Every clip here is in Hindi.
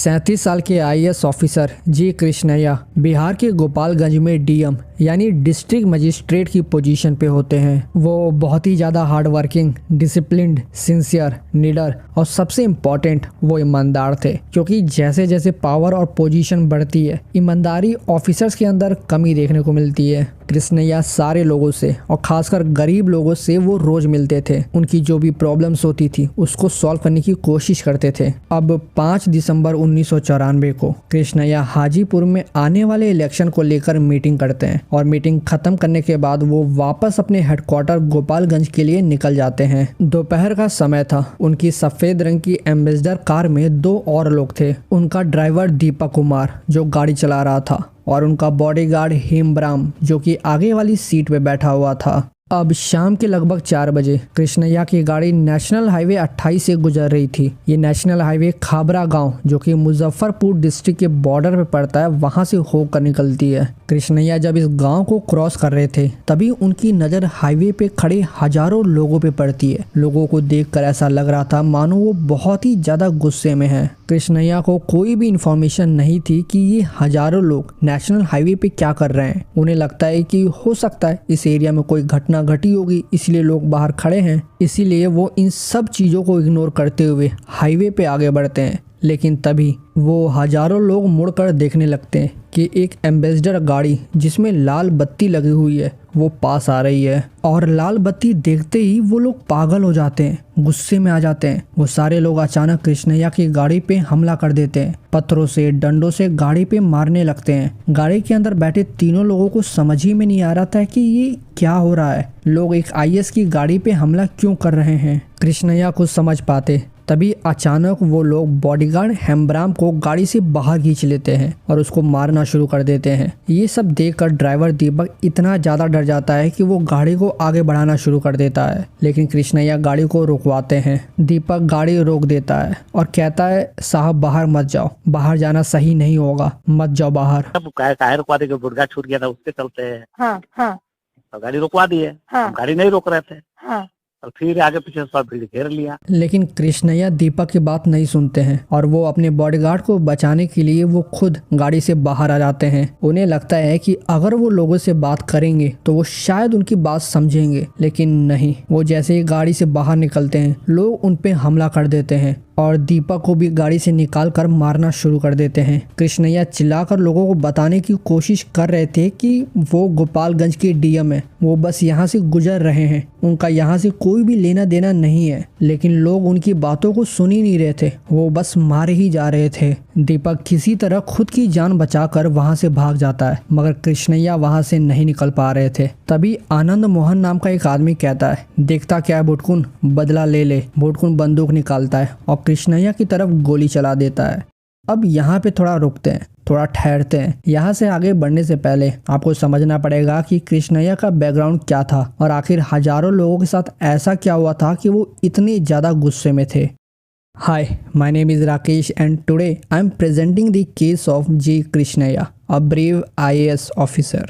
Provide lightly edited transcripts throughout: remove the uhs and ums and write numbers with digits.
37 साल के आईएएस ऑफिसर जी कृष्णैया बिहार के गोपालगंज में डीएम यानी डिस्ट्रिक्ट मजिस्ट्रेट की पोजीशन पे होते हैं। वो बहुत ही ज़्यादा हार्ड वर्किंग, डिसिप्लिन्ड, सिंसियर, निडर और सबसे इम्पोर्टेंट वो ईमानदार थे, क्योंकि जैसे जैसे पावर और पोजीशन बढ़ती है ईमानदारी ऑफिसर्स के अंदर कमी देखने को मिलती है। कृष्णैया सारे लोगों से और खासकर गरीब लोगों से वो रोज मिलते थे। उनकी जो भी प्रॉब्लम्स होती थी उसको सॉल्व करने की कोशिश करते थे। अब 5 दिसंबर 1994 को कृष्णैया हाजीपुर में आने वाले इलेक्शन को लेकर मीटिंग करते हैं और मीटिंग खत्म करने के बाद वो वापस अपने हेडक्वार्टर गोपालगंज के लिए निकल जाते हैं। दोपहर का समय था। उनकी सफेद रंग की एम्बेसडर कार में 2 और लोग थे। उनका ड्राइवर दीपक कुमार जो गाड़ी चला रहा था और उनका बॉडीगार्ड हेमब्राम जो कि आगे वाली सीट पे बैठा हुआ था। अब शाम के लगभग 4 बजे कृष्णैया की गाड़ी नेशनल हाईवे 28 से गुजर रही थी। ये नेशनल हाईवे खाबरा गांव जो कि मुजफ्फरपुर डिस्ट्रिक्ट के बॉर्डर पे पड़ता है वहां से होकर निकलती है। कृष्णैया जब इस गांव को क्रॉस कर रहे थे तभी उनकी नज़र हाईवे पे खड़े हजारों लोगों पे पड़ती है। लोगों को देखकर ऐसा लग रहा था मानो वो बहुत ही ज्यादा गुस्से में है। कृष्णैया को कोई भी इंफॉर्मेशन नहीं थी कि ये हजारों लोग नेशनल हाईवे पे क्या कर रहे हैं। उन्हें लगता है कि हो सकता है इस एरिया में कोई घटना घटी होगी, इसलिए लोग बाहर खड़े हैं। इसीलिए वो इन सब चीज़ों को इग्नोर करते हुए हाईवे पे आगे बढ़ते हैं। लेकिन तभी वो हजारों लोग मुड़कर देखने लगते हैं कि एक एम्बेसडर गाड़ी जिसमें लाल बत्ती लगी हुई है वो पास आ रही है। और लाल बत्ती देखते ही वो लोग पागल हो जाते हैं, गुस्से में आ जाते हैं। वो सारे लोग अचानक कृष्णैया की गाड़ी पे हमला कर देते हैं। पत्थरों से, डंडों से गाड़ी पे मारने लगते हैं। गाड़ी के अंदर बैठे तीनों लोगों को समझ ही में नहीं आ रहा था कि ये क्या हो रहा है। लोग एक आईएएस की गाड़ी पे हमला क्यों कर रहे हैं। कृष्णैया कुछ समझ पाते तभी अचानक वो लोग बॉडीगार्ड हेमब्राम को गाड़ी से बाहर खींच लेते हैं और उसको मारना शुरू कर देते हैं। ये सब देखकर ड्राइवर दीपक इतना ज्यादा डर जाता है कि वो गाड़ी को आगे बढ़ाना शुरू कर देता है। लेकिन कृष्णैया गाड़ी को रुकवाते हैं। दीपक गाड़ी रोक देता है और कहता है साहब बाहर मत जाओ, बाहर जाना सही नहीं होगा, मत जाओ बाहर। टायर रुकवा दे, गुर्गा छूट गया था उसके चलते है। हाँ। तो गाड़ी रुकवा दी है। हाँ। गाड़ी नहीं रोक रहे थे। हाँ। और फिर आगे पीछे सब भीड़ घेर लिया। लेकिन कृष्णैया दीपक की बात नहीं सुनते हैं और वो अपने बॉडीगार्ड को बचाने के लिए वो खुद गाड़ी से बाहर आ जाते हैं। उन्हें लगता है कि अगर वो लोगों से बात करेंगे तो वो शायद उनकी बात समझेंगे, लेकिन नहीं। वो जैसे ही गाड़ी से बाहर निकलते हैं लोग उन पे हमला कर देते हैं और दीपक को भी गाड़ी से निकाल कर मारना शुरू कर देते हैं। कृष्णैया चिल्लाकर लोगों को बताने की कोशिश कर रहे थे कि वो गोपालगंज के डीएम है, वो बस यहाँ से गुजर रहे हैं, उनका यहाँ से कोई भी लेना देना नहीं है। लेकिन लोग उनकी बातों को सुन ही नहीं रहे थे, वो बस मारे ही जा रहे थे। दीपक किसी तरह खुद की जान बचाकर वहाँ से भाग जाता है, मगर कृष्णैया वहाँ से नहीं निकल पा रहे थे। तभी आनंद मोहन नाम का एक आदमी कहता है देखता क्या है बुटकुन, बदला ले ले। बुटकुन बंदूक निकालता है और कृष्णैया की तरफ गोली चला देता है। अब यहाँ पे थोड़ा रुकते हैं, थोड़ा ठहरते हैं। यहाँ से आगे बढ़ने से पहले आपको समझना पड़ेगा कि कृष्णैया का बैकग्राउंड क्या था और आखिर हजारों लोगों के साथ ऐसा क्या हुआ था कि वो इतने ज्यादा गुस्से में थे। Hi, my name is Rakesh and today I am presenting the case of G. Krishnaiya, a brave IAS officer.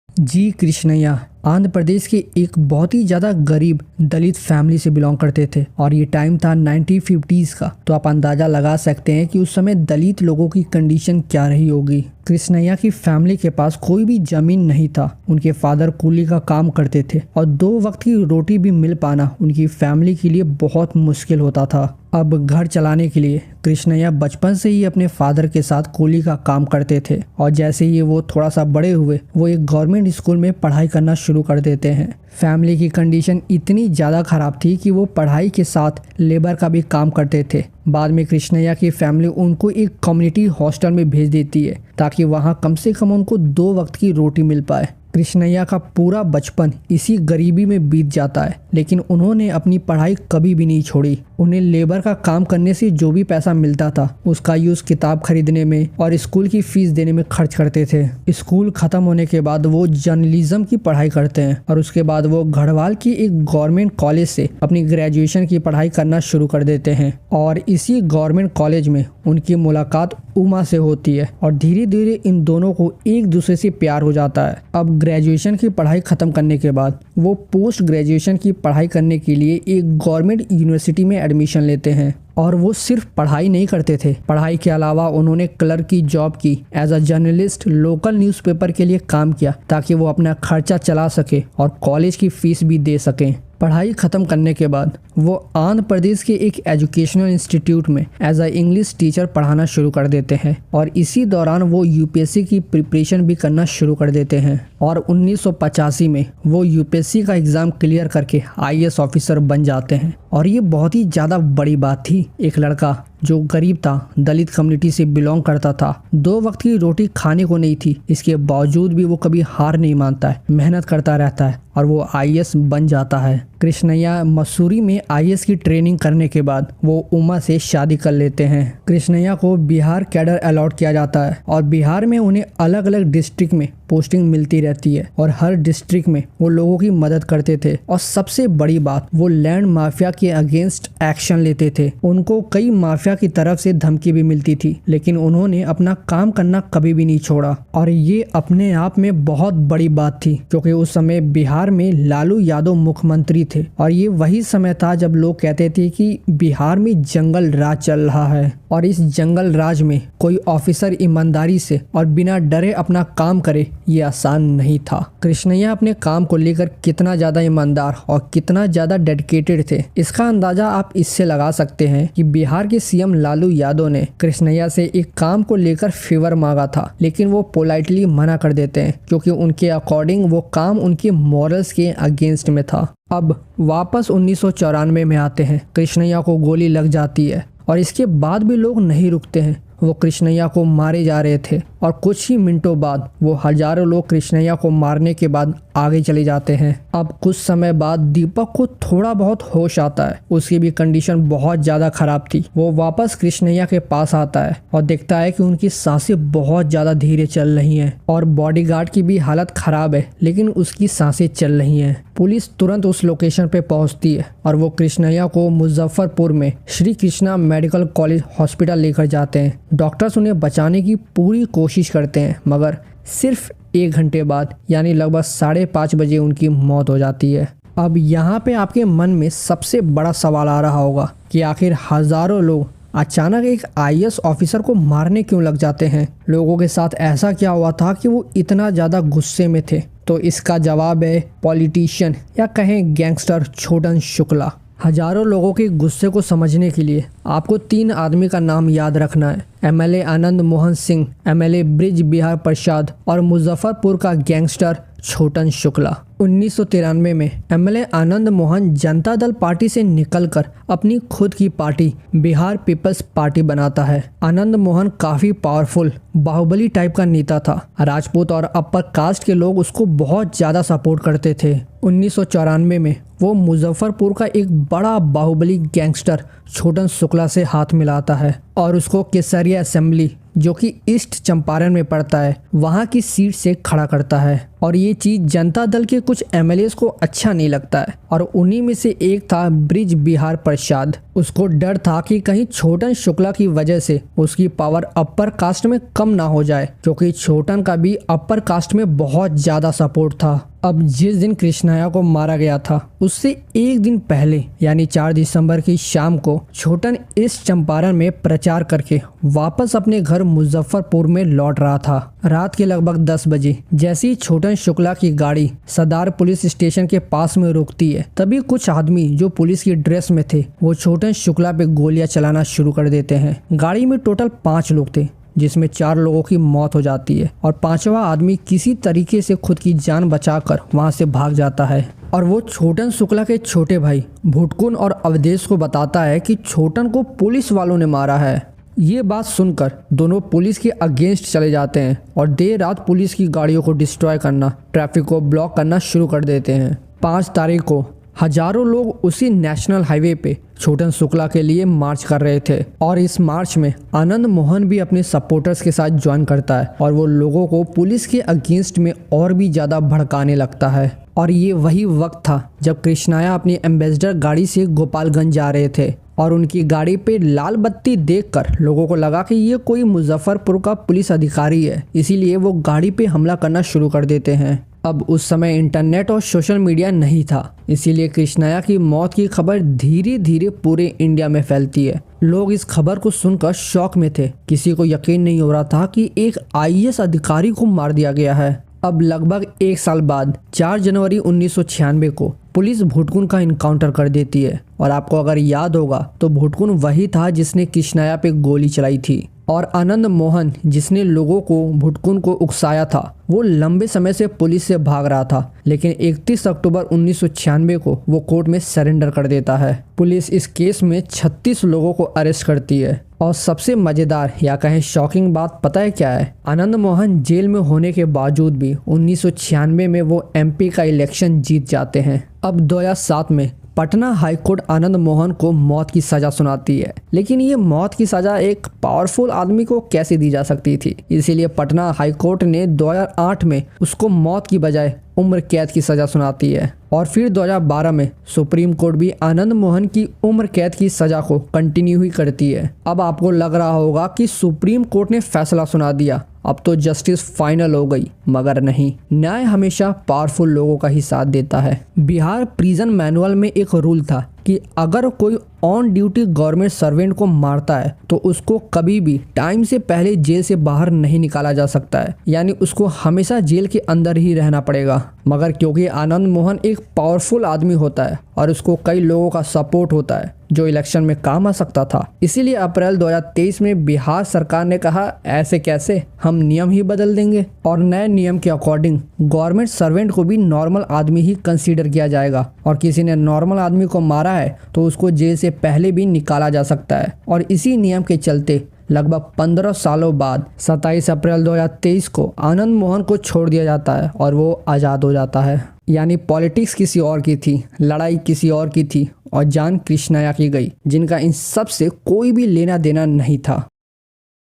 जी कृष्णैया आंध्र प्रदेश के एक बहुत ही ज़्यादा गरीब दलित फैमिली से बिलोंग करते थे और ये टाइम था 1950s का। तो आप अंदाज़ा लगा सकते हैं कि उस समय दलित लोगों की कंडीशन क्या रही होगी। कृष्णैया की फैमिली के पास कोई भी ज़मीन नहीं था। उनके फादर कूली का काम करते थे और 2 वक्त की रोटी भी मिल पाना उनकी फैमिली के लिए बहुत मुश्किल होता था। अब घर चलाने के लिए कृष्णैया बचपन से ही अपने फादर के साथ कूली का काम करते थे और जैसे ही वो थोड़ा सा बड़े हुए वो एक गवर्नमेंट स्कूल में पढ़ाई करना शुरू कर देते हैं। फैमिली की कंडीशन इतनी ज़्यादा ख़राब थी कि वो पढ़ाई के साथ लेबर का भी काम करते थे। बाद में कृष्णैया की फैमिली उनको एक कम्युनिटी हॉस्टल में भेज देती है ताकि वहाँ कम से कम उनको 2 वक्त की रोटी मिल पाए। कृष्णैया का पूरा बचपन इसी गरीबी में बीत जाता है, लेकिन उन्होंने अपनी पढ़ाई कभी भी नहीं छोड़ी। उन्हें लेबर का काम करने से जो भी पैसा मिलता था उसका यूज किताब खरीदने में और स्कूल की फीस देने में खर्च करते थे। स्कूल खत्म होने के बाद वो जर्नलिज्म की पढ़ाई करते हैं और उसके बाद वो गढ़वाल की एक गवर्नमेंट कॉलेज से अपनी ग्रेजुएशन की पढ़ाई करना शुरू कर देते हैं और इसी गवर्नमेंट कॉलेज में उनकी मुलाकात उमा से होती है और धीरे धीरे इन दोनों को एक दूसरे से प्यार हो जाता है। अब ग्रेजुएशन की पढ़ाई खत्म करने के बाद वो पोस्ट ग्रेजुएशन की पढ़ाई करने के लिए एक गवर्नमेंट यूनिवर्सिटी में एडमिशन लेते हैं और वो सिर्फ पढ़ाई नहीं करते थे, पढ़ाई के अलावा उन्होंने क्लर्क की जॉब की, as a journalist local newspaper के लिए काम किया ताकि वो अपना खर्चा चला सके और कॉलेज की फीस भी दे सकें। पढ़ाई खत्म करने के बाद वो आंध्र प्रदेश के एक एजुकेशनल इंस्टीट्यूट में एज अ इंग्लिश टीचर पढ़ाना शुरू कर देते हैं और इसी दौरान वो यूपीएससी की प्रिपरेशन भी करना शुरू कर देते हैं और 1985 में वो यूपीएससी का एग्ज़ाम क्लियर करके आईएएस ऑफिसर बन जाते हैं। और ये बहुत ही ज़्यादा बड़ी बात थी। एक लड़का जो गरीब था, दलित कम्युनिटी से बिलोंग करता था, 2 वक्त की रोटी खाने को नहीं थी, इसके बावजूद भी वो कभी हार नहीं मानता है, मेहनत करता रहता है और वो आईएएस बन जाता है। कृष्णैया मसूरी में आईएएस की ट्रेनिंग करने के बाद वो उमा से शादी कर लेते हैं। कृष्णैया को बिहार कैडर अलॉट किया जाता है और बिहार में उन्हें अलग अलग डिस्ट्रिक्ट में पोस्टिंग मिलती रहती है और हर डिस्ट्रिक्ट में वो लोगों की मदद करते थे और सबसे बड़ी बात, वो लैंड माफिया के अगेंस्ट एक्शन लेते थे। उनको कई माफिया की तरफ से धमकी भी मिलती थी, लेकिन उन्होंने अपना काम करना कभी भी नहीं छोड़ा और ये अपने आप में बहुत बड़ी बात थी क्योंकि उस समय बिहार में लालू यादव मुख्यमंत्री थे और ये वही समय था जब लोग कहते थे कि बिहार में जंगल राज चल रहा है और इस जंगल राज में कोई ऑफिसर ईमानदारी से और बिना डरे अपना काम करे ये आसान नहीं था। कृष्णैया अपने काम को लेकर कितना ज्यादा ईमानदार और कितना ज्यादा डेडिकेटेड थे, इसका अंदाजा आप इससे लगा सकते हैं कि बिहार के सीएम लालू यादव ने कृष्णैया से एक काम को लेकर फेवर मांगा था, लेकिन वो पोलाइटली मना कर देते हैं क्योंकि उनके अकॉर्डिंग वो काम उनके मॉरल्स के अगेंस्ट में था। अब वापस 1994 में आते हैं। कृष्णैया को गोली लग जाती है और इसके बाद भी लोग नहीं रुकते हैं। वो कृष्णैया को मारे जा रहे थे और कुछ ही मिनटों बाद वो हजारों लोग कृष्णैया को मारने के बाद आगे चले जाते हैं। अब कुछ समय बाद दीपक को थोड़ा बहुत होश आता है, उसकी भी कंडीशन बहुत ज्यादा खराब थी। वो वापस कृष्णैया के पास आता है और देखता है कि उनकी सांसें बहुत ज्यादा धीरे चल रही हैं और बॉडीगार्ड की भी हालत खराब है, लेकिन उसकी सांसें चल रही हैं। पुलिस तुरंत उस लोकेशन पे पहुंचती है और वो कृष्णैया को मुजफ्फरपुर में Shri Krishna medical college hospital लेकर जाते हैं। डॉक्टर्स उन्हें बचाने की पूरी कोशिश करते हैं, मगर सिर्फ 1 घंटे बाद यानी लगभग 5:30 बजे उनकी मौत हो जाती है। अब यहाँ पे आपके मन में सबसे बड़ा सवाल आ रहा होगा कि आखिर हजारों लोग अचानक एक आईएएस ऑफिसर को मारने क्यों लग जाते हैं? लोगों के साथ ऐसा क्या हुआ था कि वो इतना ज़्यादा गुस्से में थे? तो इसका जवाब है पॉलिटिशियन या कहें गैंगस्टर छोटन शुक्ला। हजारों लोगों के गुस्से को समझने के लिए आपको 3 आदमी का नाम याद रखना है। MLA Anand Mohan Singh, MLA bridge Bihar प्रसाद और मुजफ्फरपुर का गैंगस्टर छोटन शुक्ला। 1993 में एमएलए आनंद मोहन जनता दल पार्टी से निकलकर अपनी खुद की पार्टी बिहार पीपल्स पार्टी बनाता है। आनंद मोहन काफी पावरफुल बाहुबली टाइप का नेता था। राजपूत और अपर कास्ट के लोग उसको बहुत ज्यादा सपोर्ट करते थे। 1994 में वो मुजफ्फरपुर का एक बड़ा बाहुबली गैंगस्टर छोटन शुक्ला से हाथ मिलाता है और उसको केसरिया असेंबली, जो कि ईस्ट चंपारण में पड़ता है, वहां की सीट से खड़ा करता है। और ये चीज जनता दल के कुछ एमएलएस को अच्छा नहीं लगता है और उन्हीं में से एक था ब्रिज बिहार प्रसाद। उसको डर था कि कहीं छोटन शुक्ला की वजह से उसकी पावर अपर कास्ट में कम ना हो जाए, क्योंकि छोटन का भी अपर कास्ट में बहुत ज्यादा सपोर्ट था। अब जिस दिन कृष्णैया को मारा गया था उससे 1 दिन पहले यानी 4 दिसंबर की शाम को छोटन ईस्ट चंपारण में प्रचार करके वापस अपने घर मुजफ्फरपुर में लौट रहा था। रात के लगभग 10 बजे जैसे ही छोटन शुक्ला की गाड़ी सदार पुलिस स्टेशन के पास में रुकती है, तभी कुछ आदमी जो पुलिस की ड्रेस में थे वो छोटन शुक्ला पे गोलियां चलाना शुरू कर देते हैं। गाड़ी में टोटल 5 लोग थे, जिसमें 4 लोगों की मौत हो जाती है और 5वां आदमी किसी तरीके से खुद की जान बचाकर वहां से भाग जाता है। और वो छोटन शुक्ला के छोटे भाई भुटकुन और अवधेश को बताता है कि छोटन को पुलिस वालों ने मारा है। ये बात सुनकर दोनों पुलिस के अगेंस्ट चले जाते हैं और देर रात पुलिस की गाड़ियों को डिस्ट्रॉय करना, ट्रैफिक को ब्लॉक करना शुरू कर देते हैं। 5 तारीख को हजारों लोग उसी नेशनल हाईवे पे छोटन शुक्ला के लिए मार्च कर रहे थे और इस मार्च में आनंद मोहन भी अपने सपोर्टर्स के साथ ज्वाइन करता है और वो लोगों को पुलिस के अगेंस्ट में और भी ज़्यादा भड़काने लगता है। और ये वही वक्त था जब कृष्णाया अपनी एम्बेसडर गाड़ी से गोपालगंज जा रहे थे और उनकी गाड़ी पे लाल बत्ती देखकर लोगों को लगा कि ये कोई मुजफ्फरपुर का पुलिस अधिकारी है, इसीलिए वो गाड़ी पे हमला करना शुरू कर देते हैं। अब उस समय इंटरनेट और सोशल मीडिया नहीं था, इसीलिए कृष्णाया की मौत की खबर धीरे धीरे पूरे इंडिया में फैलती है। लोग इस खबर को सुनकर शॉक में थे, किसी को यकीन नहीं हो रहा था कि एक आईएएस अधिकारी को मार दिया गया है। अब लगभग 1 साल बाद 4 जनवरी 1996 को पुलिस भुटकुन का इनकाउंटर कर देती है। और आपको अगर याद होगा तो भुटकुन वही था जिसने कृष्णाया पे गोली चलाई थी और आनंद मोहन जिसने लोगों को भुटकुन को उकसाया था वो लंबे समय से पुलिस से भाग रहा था, लेकिन 31 अक्टूबर 1996 को वो कोर्ट में सरेंडर कर देता है। पुलिस इस केस में 36 लोगों को अरेस्ट करती है और सबसे मजेदार या कहें शॉकिंग बात पता है क्या है? आनंद मोहन जेल में होने के बावजूद भी 1996 में वो एमपी का इलेक्शन जीत जाते हैं। अब 2007 में पटना हाईकोर्ट आनंद मोहन को मौत की सजा सुनाती है, लेकिन ये मौत की सजा एक पावरफुल आदमी को कैसे दी जा सकती थी, इसीलिए पटना हाईकोर्ट ने 2008 में उसको मौत की बजाय उम्र कैद की सजा सुनाती है। और फिर 2012 में सुप्रीम कोर्ट भी आनंद मोहन की उम्र कैद की सजा को कंटिन्यू ही करती है। अब आपको लग रहा होगा कि सुप्रीम कोर्ट ने फैसला सुना दिया, अब तो जस्टिस फाइनल हो गई, मगर नहीं, न्याय हमेशा पावरफुल लोगों का ही साथ देता है। बिहार प्रिजन मैनुअल में एक रूल था कि अगर कोई ऑन ड्यूटी गवर्नमेंट सर्वेंट को मारता है तो उसको कभी भी टाइम से पहले जेल से बाहर नहीं निकाला जा सकता है, यानी उसको हमेशा जेल के अंदर ही रहना पड़ेगा। मगर क्योंकि आनंद मोहन एक पावरफुल आदमी होता है और उसको कई लोगों का सपोर्ट होता है जो इलेक्शन में काम आ सकता था, इसीलिए अप्रैल 2023 में बिहार सरकार ने कहा ऐसे कैसे, हम नियम ही बदल देंगे और नए नियम के अकॉर्डिंग गवर्नमेंट सर्वेंट को भी नॉर्मल आदमी ही कंसीडर किया जाएगा और किसी ने नॉर्मल आदमी को मारा है तो उसको जेल से पहले भी निकाला जा सकता है। और इसी नियम के चलते लगभग 15 सालों बाद 27 अप्रैल 2023 को आनंद मोहन को छोड़ दिया जाता है और वो आज़ाद हो जाता है। यानी पॉलिटिक्स किसी और की थी, लड़ाई किसी और की थी और जान कृष्णाया की गई, जिनका इन सब से कोई भी लेना देना नहीं था।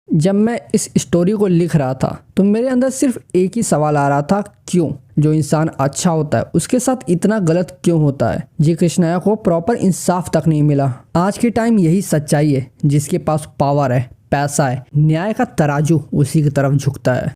जब मैं इस स्टोरी को लिख रहा था तो मेरे अंदर सिर्फ एक ही सवाल आ रहा था, क्यों? जो इंसान अच्छा होता है उसके साथ इतना गलत क्यों होता है? जी कृष्णाया को प्रॉपर इंसाफ तक नहीं मिला। आज के टाइम यही सच्चाई है, जिसके पास पावर है, पैसा है, न्याय का तराजू उसी की तरफ झुकता है।